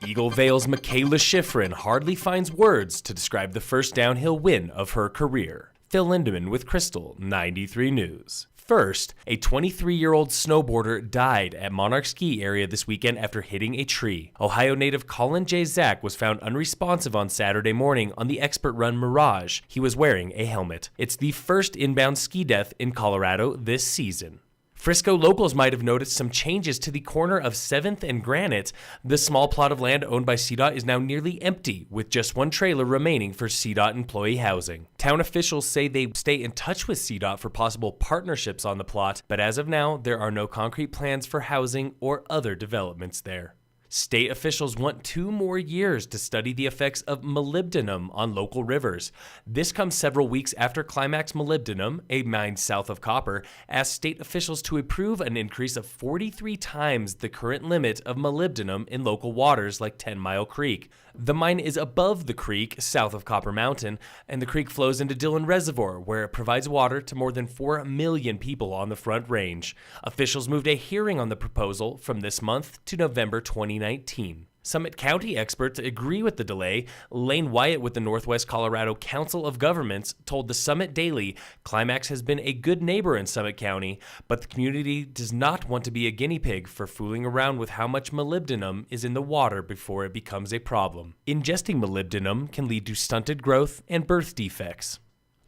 EagleVail's Mikaela Shiffrin hardly finds words to describe the first downhill win of her career. Phil Lindemann with Krystal, 93 News. First, a 23-year-old snowboarder died at Monarch Ski Area this weekend after hitting a tree. Ohio native Colin J. Zach was found unresponsive on Saturday morning on the expert run Mirage. He was wearing a helmet. It's the first inbound ski death in Colorado this season. Frisco locals might have noticed some changes to the corner of 7th and Granite. The small plot of land owned by CDOT is now nearly empty, with just one trailer remaining for CDOT employee housing. Town officials say they stay in touch with CDOT for possible partnerships on the plot, but as of now, there are no concrete plans for housing or other developments there. State officials want 2 more years to study the effects of molybdenum on local rivers. This comes several weeks after Climax Molybdenum, a mine south of Copper, asked state officials to approve an increase of 43 times the current limit of molybdenum in local waters like Tenmile Creek. The mine is above the creek south of Copper Mountain, and the creek flows into Dillon Reservoir, where it provides water to more than 4 million people on the Front Range. Officials moved a hearing on the proposal from this month to November 2019. Summit County experts agree with the delay. Lane Wyatt with the Northwest Colorado Council of Governments told the Summit Daily Climax has been a good neighbor in Summit County, but the community does not want to be a guinea pig for fooling around with how much molybdenum is in the water before it becomes a problem. Ingesting molybdenum can lead to stunted growth and birth defects.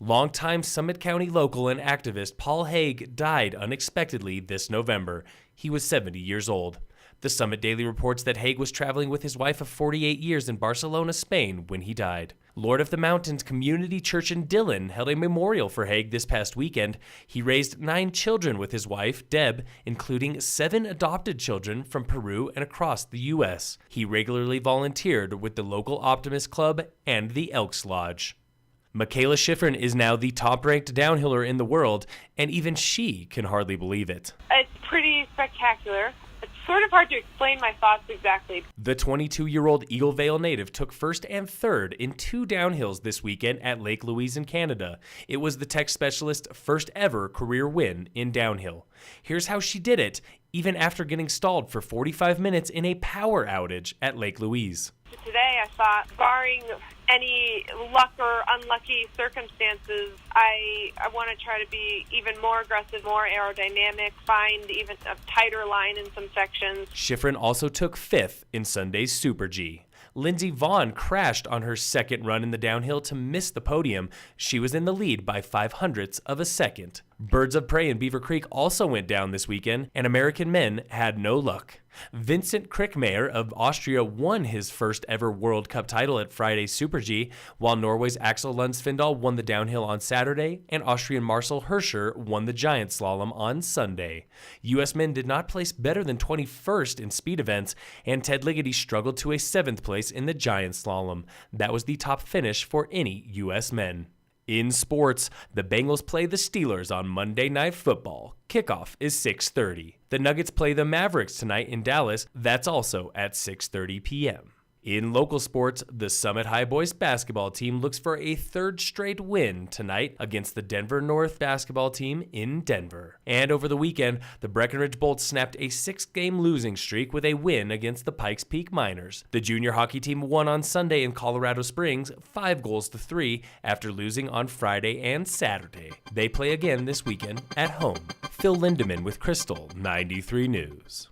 Longtime Summit County local and activist Paul Haig died unexpectedly this November. He was 70 years old. The Summit Daily reports that Haig was traveling with his wife of 48 years in Barcelona, Spain, when he died. Lord of the Mountains Community Church in Dillon held a memorial for Haig this past weekend. He raised 9 children with his wife, Deb, including 7 adopted children from Peru and across the U.S. He regularly volunteered with the local Optimist Club and the Elks Lodge. Mikaela Shiffrin is now the top-ranked downhiller in the world, and even she can hardly believe it. It's pretty spectacular. It's sort of hard to explain my thoughts exactly. The 22-year-old EagleVail native took first and third in 2 downhills this weekend at Lake Louise in Canada. It was the tech specialist's first ever career win in downhill. Here's how she did it, even after getting stalled for 45 minutes in a power outage at Lake Louise. Today I thought, barring any luck or unlucky circumstances, I want to try to be even more aggressive, more aerodynamic, find even a tighter line in some sections. Shiffrin also took 5th in Sunday's Super G. Lindsey Vaughn crashed on her second run in the downhill to miss the podium. She was in the lead by 0.05 of a second. Birds of Prey in Beaver Creek also went down this weekend, and American men had no luck. Vincent Krickmayer of Austria won his first ever World Cup title at Friday's Super G, while Norway's Axel Lund Svindal won the downhill on Saturday, and Austrian Marcel Hirscher won the giant slalom on Sunday. U.S. men did not place better than 21st in speed events, and Ted Ligety struggled to a 7th place in the giant slalom. That was the top finish for any U.S. men. In sports, the Bengals play the Steelers on Monday Night Football. Kickoff is 6:30. The Nuggets play the Mavericks tonight in Dallas. That's also at 6:30 p.m. In local sports, the Summit High boys basketball team looks for a 3rd straight win tonight against the Denver North basketball team in Denver. And over the weekend, the Breckenridge Bolts snapped a 6-game losing streak with a win against the Pikes Peak Miners. The junior hockey team won on Sunday in Colorado Springs 5-3 after losing on Friday and Saturday. They play again this weekend at home. Phil Lindemann with Krystal, 93 News.